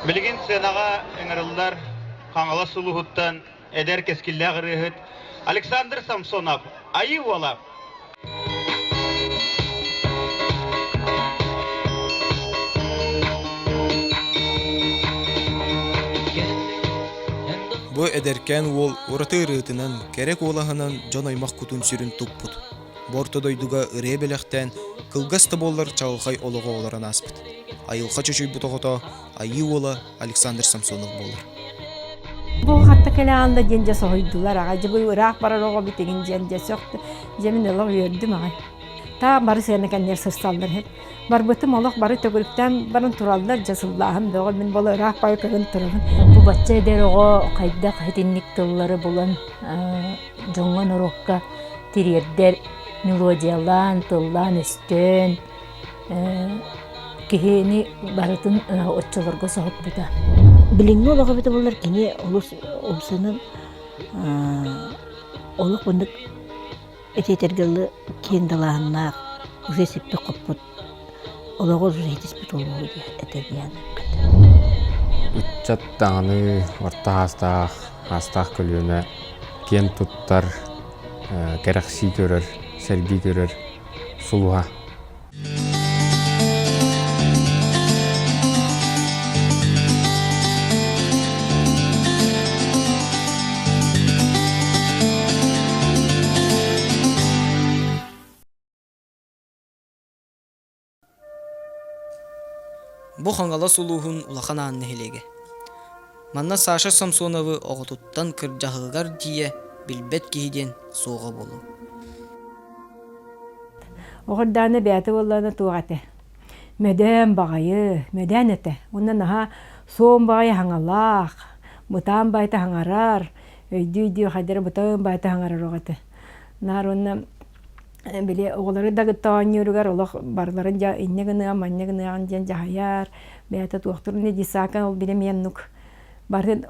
Bilgin senaga eňerler kaňala suluhuttan eder keskille gyrıhıt Aleksandr Samsonov ayı ola. Bu ederken ol orata ırıtынан kerek olahынан jon aymaq kutun sürün tupput. Bortodoyduga ırıya belekten kılgas tabollar çağılxay oluğa olaran aspıt. Ayılxa çöçüy butoğuta ayı ola Aleksandr Samsonov bolar. Bu hatta kelağında gence soydular. Acı bu Irak barar oğu bitegin gence soktu. Cemin Allah gördüm ağay. Ta barı sene kendiler sırsallar hep. Barbıtım olaq barı tögülükten barın turallar jasıllahım doğal min bolu Irak barı kagın turalın. Bu bachcha eder oğu kayda kaytinlik tılları bulan jongan orokka tiriyerder melodiyalan tıllan üstün kihini barıtın otçalarga soğuk bita. Bilinme olarak bita bunlar kini olusanın oluk bundak etetergeli kendalağına uzesippe koput olağı uzesippe oluğu diye etergiyen. Ütçat dağını orta hastaq kölüne ken tuttar gereksi görür, sergi görür, suluha. Bu xangala suluhun ulaqan anne helege. Manna Sasha Samsonov'u oğututtan kırcahıgar diye bilbet giyden soğuk bolu. Oğurdağına beyatı oğullarına tuğatı. Möden bağayı, möden ete. Ondan daha soğun bağayı hangalaq. Mutan baytı hangarar. Öydü hadere mutan baytı hangarar oğatı. Nar ondan bile oğulları da gıttağın yürügar olaq barlarınca inne gınığa manne gınığa jen jahayar. Beyatı tuğturun ne disakan ol bilemeyen nuk. Barın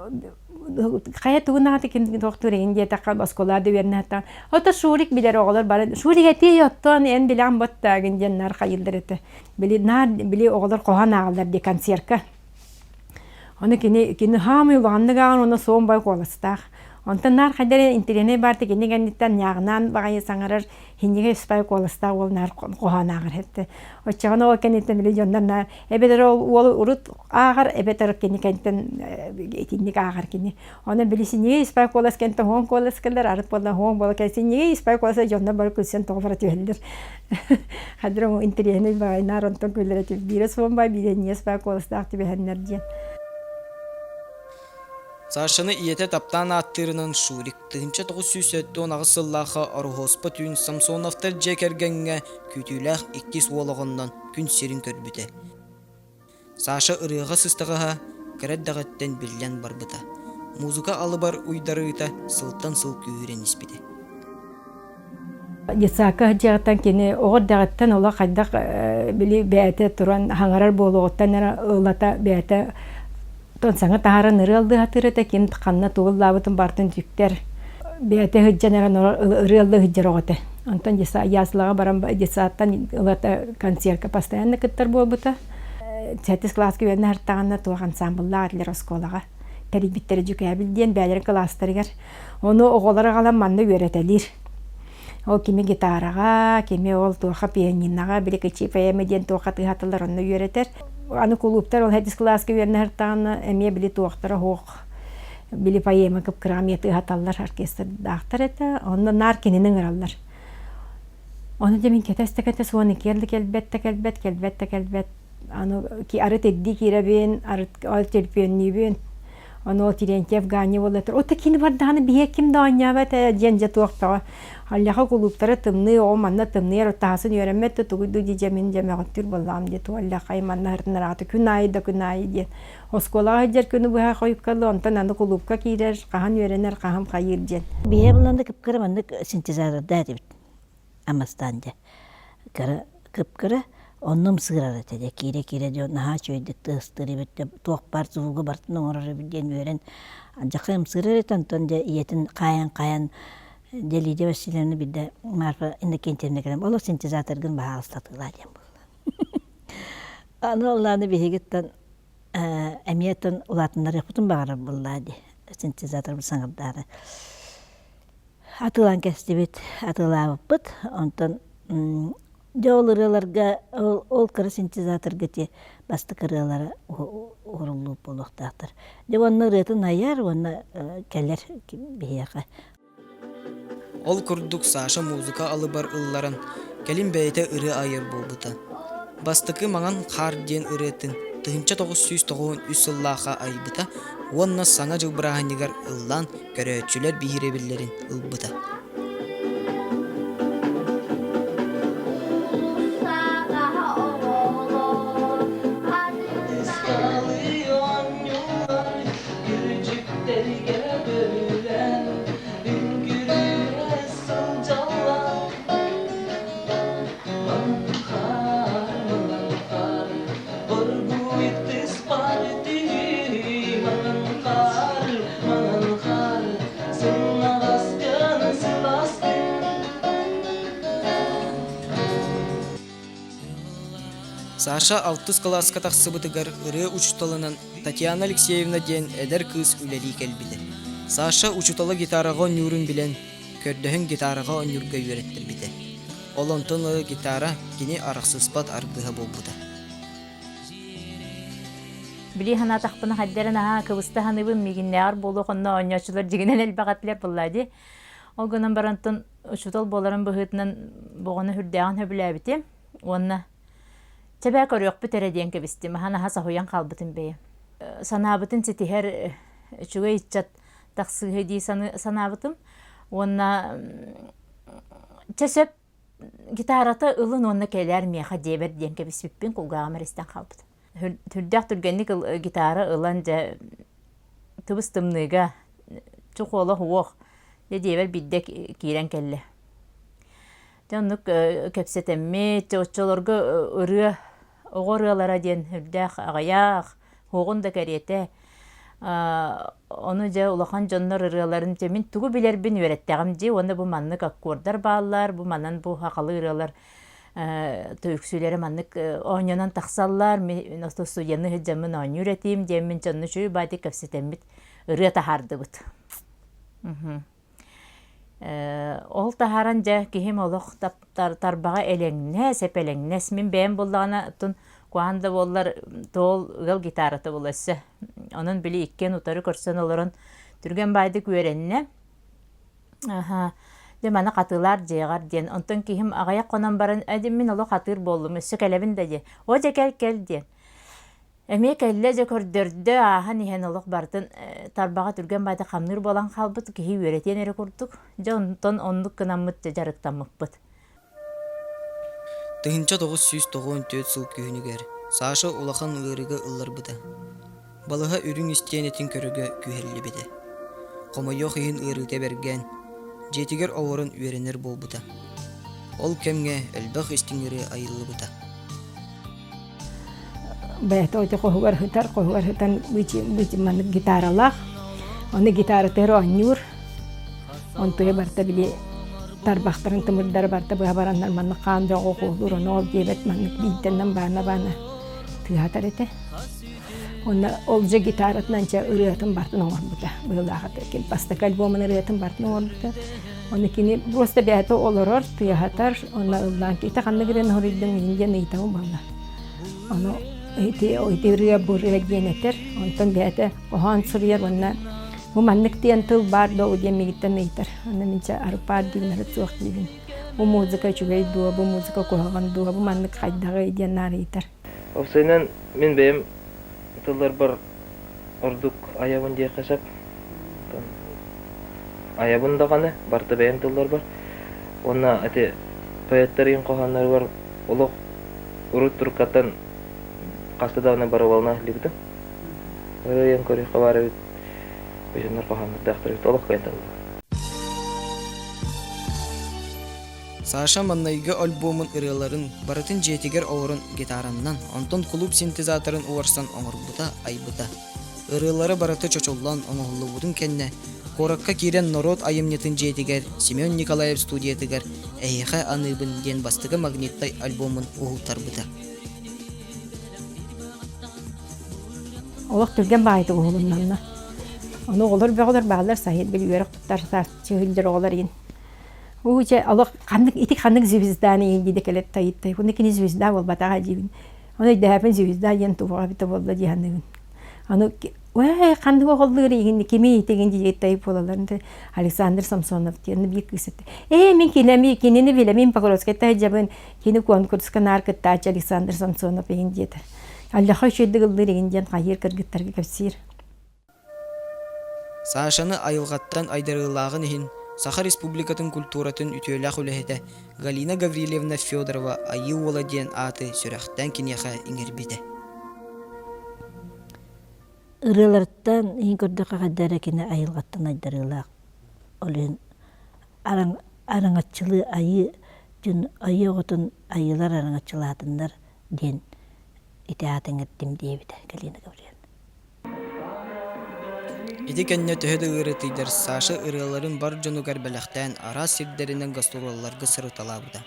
kaya tuğunatı kim doktor ince takal baskolarda verine hatta. Ota şurik biler oğullar barın şurik eti yottan en bilen batta ginjen nar kayıldır eti. Bili oğullar kohan ağlar de kanserka. Onu kini hamı vandıgan ona soğun bay kolastak. Ondan nar kadar internet bartı kini genditten yağnan bagayı sangarar hinge spay kolastak ol nar kohan ağır etti. O çağına o kenditten bili jondan nar ebeder ol urut ağır ebeder kini kenditten etinlik ağır kini. Ona bilisi niye spay kolas kente hon kolas keller arıp bolla hon bolla kesin niye spay kolasa jondan bar kusen tofara tüheldir. Kadar o internet bagayı nar ondan kuller bir son bay bile niye spay kolastak tibe hennerjen. Sasha'nı iyete taptan attırının şurik tığınca 907 onağı sıllağı arıhospa tün Samsonov'tar cekergenge kütüylağ ikkis olağından gün serin körbüte. Sasha ırığa sıstığa kıraddağıtten bilen barbıta. Muzika alıbar uydarıta sılttan sıl kühüren ispide. Yasaka hacıqtan kini oğurdağıttan ola qaydaq bili beyate turan hangarar boluğuttan ılata beyate ton sana tahara nırıldı hatırıta kin tıkanna tuğul labıtın bartın tükter. Beyate hıccanara nırıldı hıccar oğuta. Ondan yaslağa baran yasaattan ılata konserka pastayanna kıttar bolbuta. 8 klas güvenli hartağınna tuğ ansambılla atler oskolağa. Teribitleri cükebildiyen beylerin klastarıgar. Onu oğullara kalan manda öğretelir. O kimi gitarağa, kimi ol tuğa piyaninağa, bile kıçı peyemediyen tuğa tıhatılar onu öğreter. Anı kuluptar ol hedis klaska verine hartağına emiye bili tuğaktara hoğ. Bili payema kıp kıramiyeti hatallar orkestra dağıttar ete. Onda nar kininin ırallar. Onu demin keteste soğunu keldik kelbet. Anı ki arıt eddi kirabin, arıt al telpiyonibin. Onu o tirenkev gani olatır. O tekini var dağını bir hekim dağınyavet cence tuğakta. Allaha kuluptara tımnı o manna tımnı yer o tahasını öğrenmet de tuğdu diyecemin cemağıttır ballam diye tu Allaha imanna hırtına rahatı künayi diye. O skola hıcar künü buha koyup kaldı ondan anı kulupka kirer kahan öğrenir kaham kayır diye. Biye bulanda kıpkırı mandık sintezarı da edip amastanca. Kıpkırı onum sığırar etede kire diyor naha çöydik tığıstırı bitti tuğuk bar zuğu bartın orarı bilgen öğren. Ancak hem sığırar eten tonca iyetin kayan delide vesilerini bir de marfa indi kentemine gelem. Olu sintezatör gün baha ıslatılar diyem bu. Anı Allah'ını bir higitten әмиятын улатындар яқпытын бағарар бұллады. Синтезатор бұл саңырдары. Атылан кәстебет, атылабып бұд. Онтан жол ырыларға, ол кірі синтезатор гете басты кырылары орылу болуқтақтыр. Онны ырытын аяр, онны кәлер бейеға. Ол курдук Саша музыка алыбар ылларын, келин бәйті ыры айыр болбыта. Бастықы маңан қар ден ырытын, тыгынча 993 ыллаға айбыта, онна саңа жылбырағанегар ыллан көрөтчүлер бейіребілерін ылбыта. Саша 6 класска тахсыбытыгар ыры учуталынан Татьяна Алексеевна ден эдер кыз үлели келбиле. Саша учутала гитарага онюрун билен, көрдөһөн гитарага онюрга үйреттир бите. Олонтон гитара кини араксыспат аргыга болбута. Били хана тахпына хаддерен аха кыбыста ханыбын мигиннер болугунна онячылар жигинен элбагатлер буллады. Ол гынан барантын учутал боларын быһытынан богоны хүрдәгән хөбүләбите. Онна Чәбәк өрөк бөтерәден кебисти, махана хаса хуян қалбытын бей. Санабытын сетихер чуга итчат тақсығы дей санабытым. Онна чәсөп гитарата ылын онна кәлер меха дебер ден кебиспиппин кулгағам әрестен қалбыт. Түрдәк түргенник гитара ылан жа тыбыстымныға чуқолы хуоқ дебер биддек кейрен кәлі. Жаннук кепсетемме, чоочолорго ыры оғырылара ден хүрдәк ағаяқ, хоғын да кәрете. Оны жа улахан жоннор ырыларын жемин тугу билербин үйреттәғым же, оны бұ маннык аккордар баалар, бұ маннан бұ хақалы ырылар түйіксүлері маннык оңынан тақсаллар, мен студияны хүджамын оң үйретейім, жемин жонны шүй бады кепсетеммит ыры тахарды бұд. Ол тахаран жа кихим олық тарбаға элеңне, сепелеңнес. Мен бәйін болдағына тұн куанда болар тоол ұғыл гитараты боласы. Onun били иккен утары көрсөн оларын түрген байды көренне. Демана қатылар жеғар ден. Онтын кихим ағаяқ қонан барын әдім мен олы қатыр болым, өссі кәлебін дәде. О же кәл ден. Әме кәлі же көрдірді ахан ехен олық бартын тарбаға түрген байды қамныр болан қалбыт кехи өретен әрі көрдік. Же онтын онлық кынамыт же жарықтамық бұд. Тыгынча 994 сыл күйінігер. Саша улахан ылырыға ыллар бұда. Балыға үрін істенетін көрігі күйерлі біді. Қомайоқ ең ырыте берген. Жетігер ауырын үйренер бол бұда. Ол кемге әлбақ істіңері айылы бұда. Бәйті өте қоғығар хытан бұйчы гитаралақ. Оны гитара тәрі оңнюр. Он тұйы барта біле тарбақтарын тымырдар барта бұға барандар манны қанды оғылыр. Оны ол дебет манны бейттеннен бана түйатар еті. Оны ол же гитаратынан ча ұрыятын бартын оғыр бұда. Бұғылағаты. Бастық альбомын ұрыятын бартын оғыр бұда. Оны кені просто бәйті олырыр, түйатар. Оны ұлдан кейті қанны кірен ғырыйдың үйінден ұйтауы бала. Оны ойты ұрыя бұрыя генетер. Онтан бәйті оған сұрыяр. Оны bu manlık diyen tıl barda o diye migitten neyter. Onu mince arpar diyen arı soğuk diyen. Bu müzika çüvey duwa, bu müzika koğan duwa, bu manlık haydağı diyen nar yeter. O sayıdan men benim tıllar bar orduk ayabın diye kaşap. Ayabın da kanı, barda benim tıllar bar. Ona ati poetlerin koğanlar var. Oluk urut turkatan kastı dağına baravalına libdim. Öyle yan kori kavarı Беженнер қоғамды дақтырып толық қайынтады. Саша маннайга альбомын ырыларын баратын жетигер оғырын гитараннан, онтон клуб синтезаторын уарсан оңырбыта айбыта. Ырылары бараты чочоллан оңғылы будын кенне, қораққа керен народ айымнетін жетигер Семен Николаев студиятыгар әйіға аныбын ден бастығы магниттай альбомын уғылтар бұта. Олох түрген байты оğlundan. Onu olur bağlar sayır bir yörük tutar çığıldır oğlar yin. Uca Allah kandık itik kandık zivizdan yin dedi kelet tayıttay. Bunu kini zivizdan ol batağa cibin. Onu da hepin zivizdan yin tuvağa bita bolla cihanın. Onu ve kandık oğulları yin kimi itegin diye tayıp olalarında Alexander Samsonov diye bir kısıt. Min kilemi kinini bile min pakrosketta jabın kini konkurs kanar kıttaç Alexander Samsonov yin diye. Allah'a şöyle gıldır yin jan hayır kırgıttarga kapsir. Сашаны айылғаттан айдарылағын ехін Саха Республикатын культуратын үтөйләқ үләхеті Галина Гаврилевна Федорова айы ола ден аты сүрәқтен кенеға иңербеді. Ырыларттан ең көрді қағадары кені айылғаттан айдарылақ. Олен араңатчылы айы жүн айы оғытын айылар араңатчылатындар ден итеатың әттім дейбіді Галина Гаврилевна. Ити кәнне төһөді ырытыйдар Саша ырыларын бар жону кәрбәләқтән ара сирдерінен гастролларға сырыталабыда.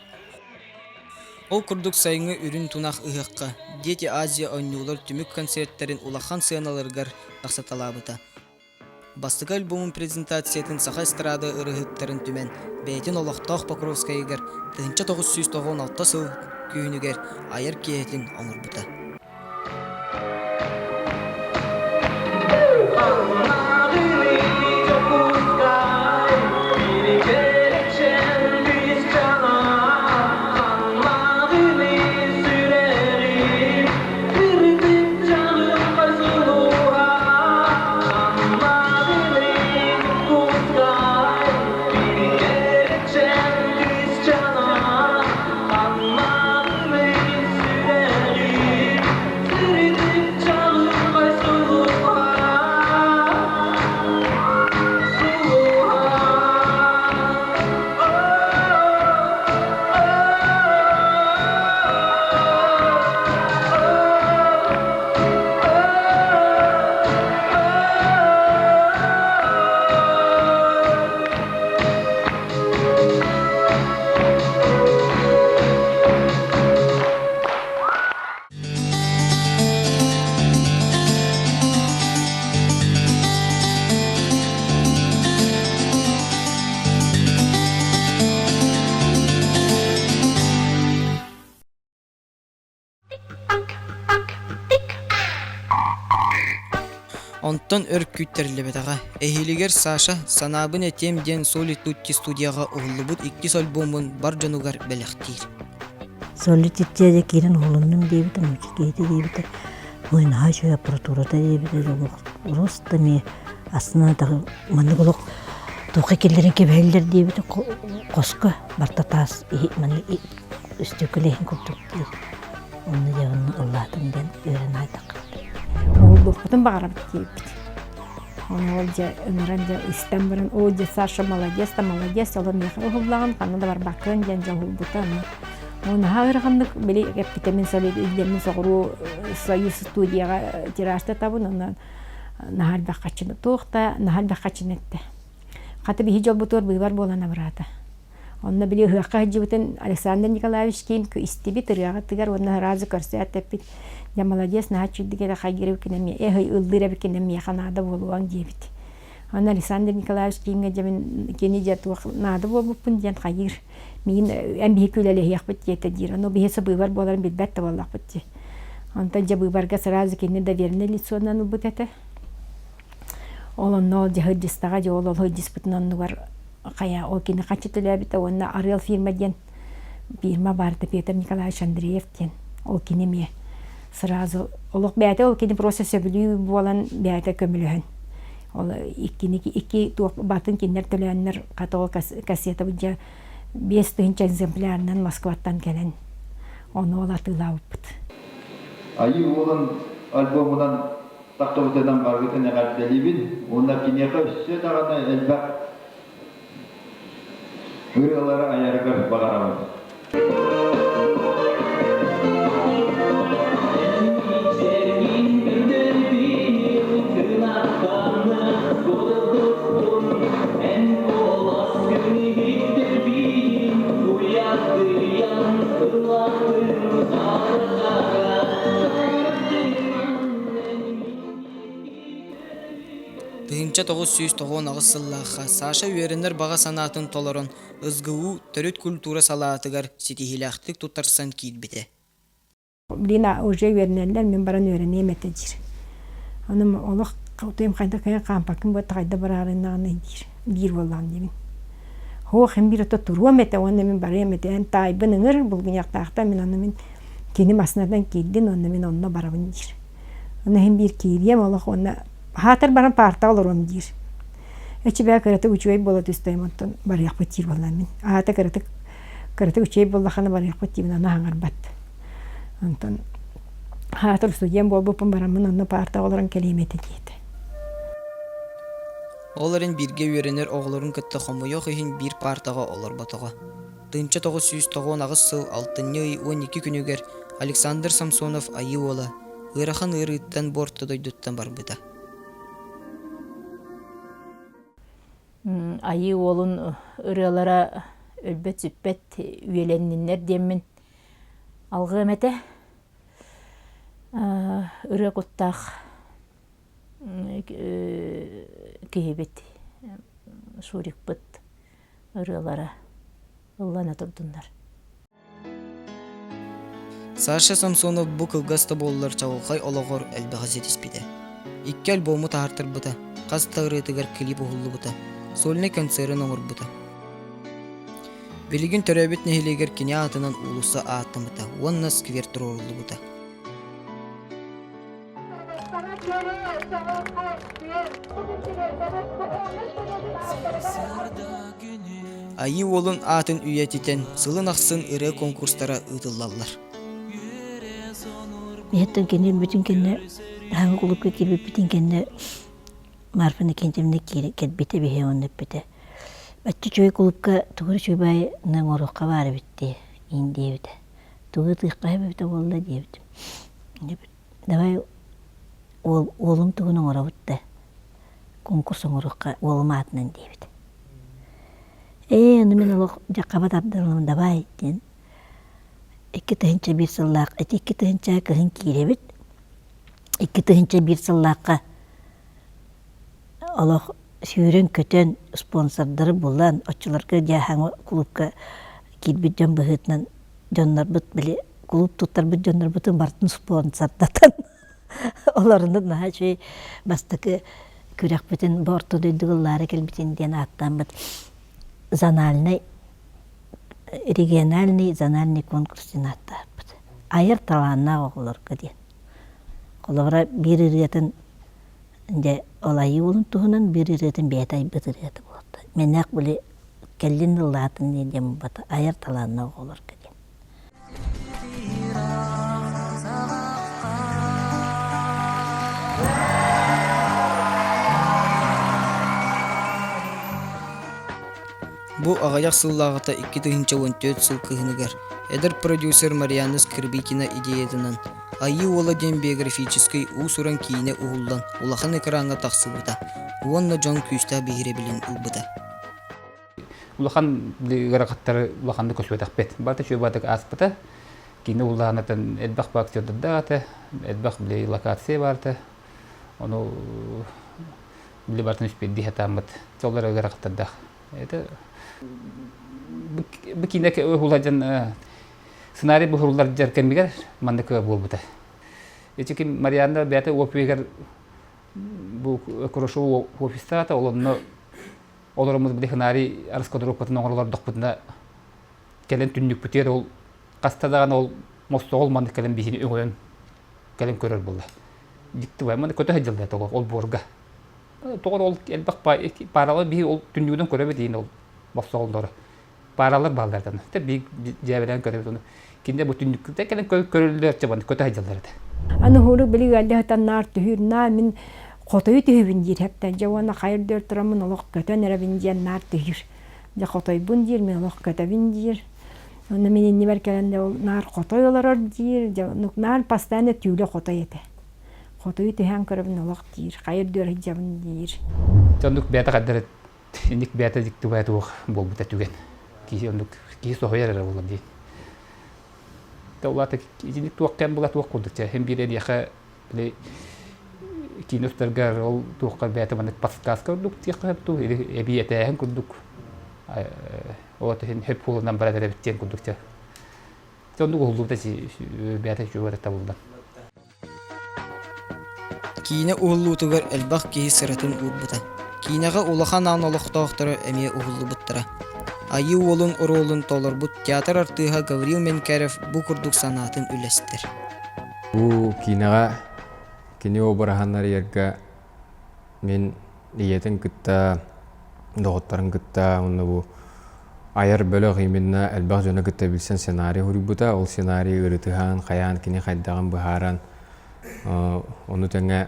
Ол күрдік сайыңы үрін тунақ ұғыққа, Дети Азия ойнулар түмік концерттерін улахан сыяналарғар тақсаталабыда. Бастығы альбомын презентациятын Саха эстрада ырығыттарын түмен, бәйтін олақтақ Покровскайығар 1996 сыл күйінігер айыр кейетін оңырбыда. Онтон өрк күттерлебетаға. Эхилигер Саша санабын этем ден Солитутти студияға оғылыбыт 2 альбомын бар жанугар бәліқтейр. Солитутти керін оғылымның дейбіті, мөчекейді дейбіті. Ойнаға жөй аппаратурада дейбіті. Ростами астына дағы маны қолық тоқы келдерін кебәлдер дейбіті. Қосқы барта тас үстекілейін көптік дейбіті. Оны жағының Аллахтың ден өрін айтақ. Потом багарабыт кейбит. Оны ол же ыңыран же истен бірін, о же Саша молодец, олы мехі ұғылағын, қаны да бар бақын жан жан ұғылбыты. Оны ғағырғандық, білі витамин солид үлдерін соғыру союз студияға тиражды табын, оны нахал баққачыны тоқта, нахал баққачыны етті. Қаты бейі жол бұтыр бұйбар болана бұрады. Оны білі ғаққа жібітін Александр Николаевич кейін кі истебі тұрияға тығар, оны разы көрсе әттеппет. Я молодец, начали где-то хагиров кинами, улдыров кинами, надо было ангебить. Он Александр Николаевич кингеджамин киниджатух надо было пундян хагир. Мин амбикулали яхпет етадира, но бихеса бывар болар битбетта валлахпетти. Он таджа быварга сразу кине доверенное лицо на нубутете. Он нол джахадистага жол ол диспутнан нуар кая ол кине качетулябита, он арел фирма ден. Фирма барда Петр Николаевич Андреев ден. Ол кинеме. Сразу олық бәйті ол кені просто сөбілі болан бәйті көміліғін. Ол iki батын кендер төләнлер қатығы кассета бұнша 5 түгінші экземплярынан Москваттан кәлін. Оны ол атылау бұд. Айы олын альбомынан тақта өтеден қарғытын әғарделебін, онда кенеқі үссе дағана әлбәқ үрелері айарғыр бағарамыз. 1909 сыллаха Саша Үеренер баға санатын толорон ызгыу төрөт культура салаатыгар ситихилахтык тутарсан кийбите. Блина уже вернелер мен баран öğreneyim etecir. Onun olaq qawtayım qayda kaya qampakın bu tayda bararından edir. Bir bolan demin. Ho hem bir ota turuam ete onu men barayım ete en taybın ınır bulgun yaqtaqta men onu men kini masnadan keldin onu men onna barabın dir. Onu hem bir kiriyem olaq ona hatır baran parta olurum dir. Eçi be karate uçuy bolat isteyim ondan barayaq patir bolan men. Ata karate uçuy bollaxana barayaq patir men ana hangar bat. Ondan hatır suyem bol bu paramın onna parta olurum kelimeti dedi. Оларын бирге үйренер оғларын кытты қомы yok ихин bir партаға олар батыға. Тынча 909 сыл 6 12 күнігер Александр Самсонов айы ола, ырахан ырыттан бортты дойдуттан бар бұда. Айы олын ырылара өлбет-сүппет үйеленнінер демін алғы әмәті ыры құттақ кehibet şurik bıt ırılara ıllana turdular. Саша Самсонов bu kılgasta bollar çağılğay olağır elbağ zetispide. İkki albomu tahartır bıta, qaz tağırıtıgar klip uhullu bıta, solne konserin oğur bıta. Biligin töröbet nehileger kine atынан ulusa atın bıta, onna skvertur oğurlu bıta. Ayı olun atın üyetiten sılın ақсын ırı konkurslara ıdıllallar. Меттен кенен бүтін кенне хаңы кулупка кирбит бүтін кенне марфаны кенжемне кетбите бихе оннеп бите. Баччы чөй кулупка тугыр чөйбай нын орукка бары битти инде бите. Тугыр тыйккай бите болду дебит. Давай олым тугунун орабытты. Конкурсын орукка олым атынан дебит. Аны мен олық жаққабат абдырылым давай ден. Iki tığınca bir sılлақ, iki tığınca kırın kirebit. İki tığınca bir sılлаққа олық сүйрен көтен спонсордары болан, очыларға жахаңы клубка кирбит жон бұғытынан жонлар бұт біле, клуб тұттар бұт жонлар бұтын бартын спонсордатан. Оларында наға шөй бастықы көрек бітін борты дөйдігіллары келбітін ден аттан бұт. Занальный, региональный, зональный конкурсын аттарбыт. Айыр таланна оғылырға ден. Қолығыра бір үретін олайы олын тұғынан бір үретін бәйт ай бұт үреті болды. Мен әқ біле кәлін ұллатын ден бұты. Айыр таланна оғылырға ден. Bu ağayak sılлағыта 2014 сыл кыгынығар. Эдер продюсер Марианна Скрипкина идеятынан айы ола ден биографический усуран кийіне уғылдан улахан экранға тақсыбыта. Уонна жон күйста бейіре білін ұлбыта. Улахан ғарақаттары улаханды көсует ақпет. Баты шөй батық аспыта. Кейіне улағанатын әдбақ бактиодырда аты, әдбақ біле локация барды. Оны біле бартын үспет дихатамыд. Солары ғарақаттардақ. Это bu kineke hulacan scenari bu hular jarken bigar mande ke bol buta. Eci ki Mariana beate opigar bu korosho ofistata olonno olorumuz bir scenari araskodrop patın oğurlar dokputna kelen tünnük puter ol qastadagan ol mostol mande kelen bihini öğön kelen körör bolda. Dikti var mande kötü hajılda to ol borga. Toğur ol elbaq paralı bir ol tünnüden körebe deyin ol mostolları. Paralar ballardan. Tabi cevelen körebe onu. Kinde bu tünnükte kelen körürler çaban kötü hajıllarda. Anı huru bili geldi hatan nar tühür na min qotoyu tühübün dir hatta javana hayır dört turamın oloq kötü nerabin diyen nar tühür. Ja qotoy bun dir min oloq kötü bin dir. Onu min ni berkelende ol nar qotoy olar dir. Ja nar pastane tüyle qotoy ete. Qotoyu tühen körübün oloq dir. Hayır dört hijabın dir. Çanduk beta kadar indik beta dikti beta o bol bita tügen. Ki onduk ki sohoyar era bolan di. Tawlata indik tuaqkan bolat waquduk hem bir yaqa le киностаргар ол туққа бәті маны подсказ көрдік тиққа ту эби этәһен күрдік вот хеп пулынан бара дәрә биттен күрдік те сонды уллубда си бәті жугар табылды Киіне уһуллуутугар элбах киһи сыратын уурбута. Кинеға улахан аан олохтоохторо эмиэ уһуллубуттара. Айы уолун ороолун толорбут театр артыыха Гаврил Менкәрев бу курдук санаатын үлестер. Бу кинеға кини обыраханнар ерге мен иетин кытта доғыттарын кытта онны бу айар бөлөг именно элбах жона кытта билсен сценарий хурбута ол сценарий ырытыхан каян кини хайдаган быхаран оны тәңе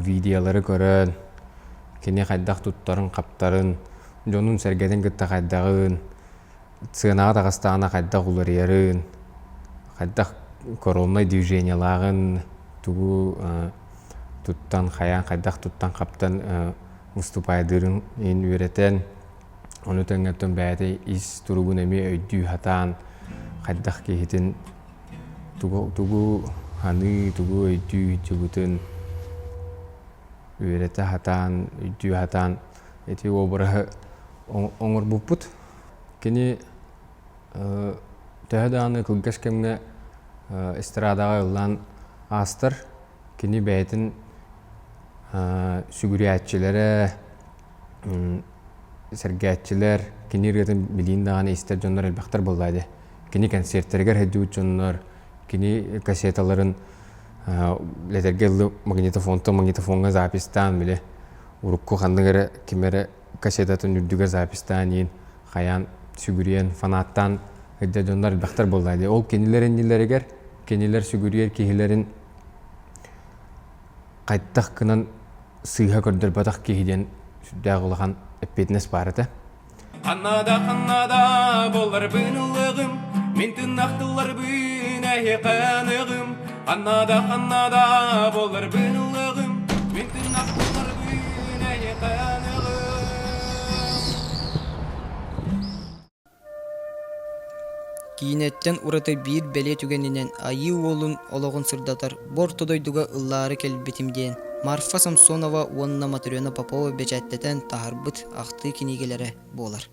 видеолары көрөн кини хайдак туттарын каптарын жонун сергеден кытта хайдагын сценага тагастаана хайдак уларыярын хайдак коронный движенияларын тугу туттан хаян хайдак туттан каптан выступайдырын ин үйрөтен оны тәңгәттен бәйте ис тургун эми өйдүү хатан хайдак кехитин тугу ханы тугу өйдүү жигутын үйрәтә хатан өйдүү хатан эти обрахы оңор буппут кини тәһәдәне кылгаш кемгә эстрадага ылан астыр кини бәйтин сүгүрәтчиләре сәргәтчиләр кини рәтен билин даганы истер жоннор элбактар булдайды кини концерттергә һәҗү жоннор кини кассеталарын летергелле магнитофонга запистан биле урукку хандыгара кимере кассетатын үрдүгө запистанин хаян сүгүрен фанаттан һәҗү жоннор элбактар булдайды ол кинилерин нилергер кинилер сүгүрер кихилерин кайттак кынан сыйга көрдөр батак кихиден сүддагылган эппетнес барыты. Канада болар бынылыгым, мен тынактылар бүйне каныгым. Канада болар бынылыгым, мен тынактылар бүйне каныгым. Кинеттен ураты бир беле түгенинен айы уолун ологун сырдатар бортодойдуга ыллары келбетимден Марфа Самсонова уонна Матрёна Попова бечаттетен тахарбыт ахты кинигелere болар.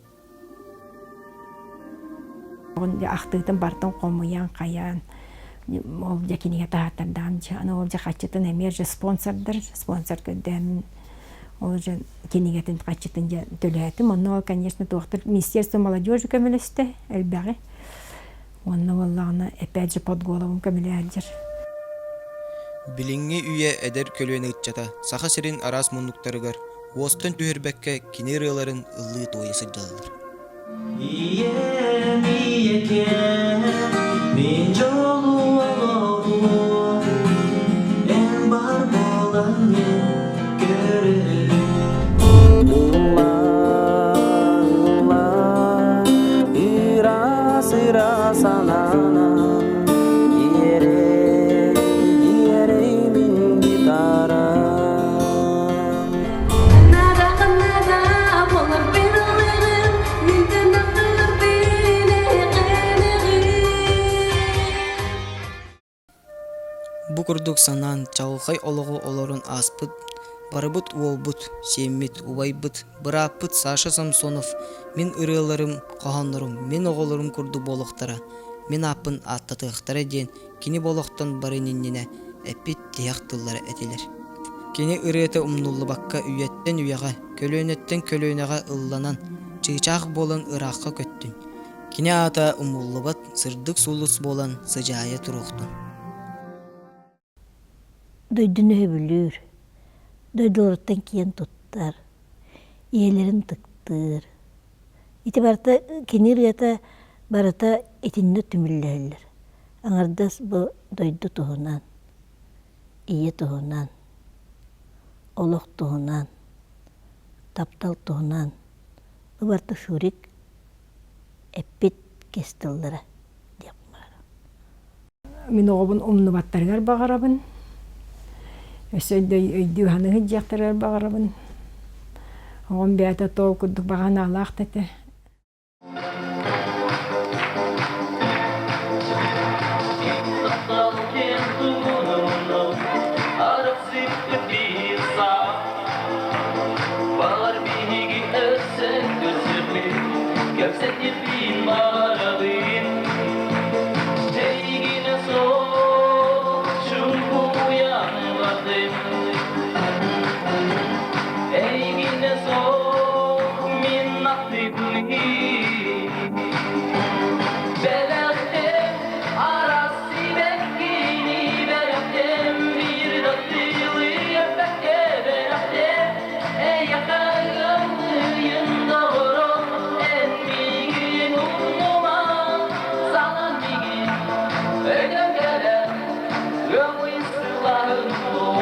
Он ахтытын бартын комуян каян ол жакиниге таатардан аны ол жакачытын эмер же спонсор көдөн ол же кинигетин качытын төлөтүм онно конечно доктор Министерство молодежи көмөлөстө элбаги онно валлана опять же под голову көмөлөдүр. Билинги үйе эдер көлөөнү ытчата саха сирин арас муннуктарыгар уостон түһүрбекке кинерыларын ыллыы тойы сырдалар. Min jolu olu en bar bolan görelim Ula ira sanana yere min gitara Бу курдук санан чалгай ологу олорун аспыт, барыбыт уолбут, семмит, убайбыт, быраппыт Саша Самсонов, мен ырыларым, каханларым, мен оголорум курду болохтара, мен апын аттатыктара ден, кини болохтон барыниннине, эппит тияктыллары этилер. Кини ырыты умнуллубакка үйеттен үйяга, көлөөнеттен көлөөнага ылланан, чыйчак болан ыракка көттүн. Кини ата умуллубат сырдык сулус болан сыжая туруктун. Дойдуну хөбүлүр. Дойдулардан кийин туттар. Иелерин тыктыр. Ити барта кениргата барата этинне түмүлләлер. Аңардас бу дойду туһунан. Ие туһунан. Олох туһунан. Таптал туһунан. Бу барта шурик эппит кестылдыра. Мен оғабын умнубаттаргар бағарабын. Өсөйдөй өйдүү ханыгы жактарар бағарабын. Оғын бәті тол күрдік бағаны алақтеті. Arab Көңіл сылағын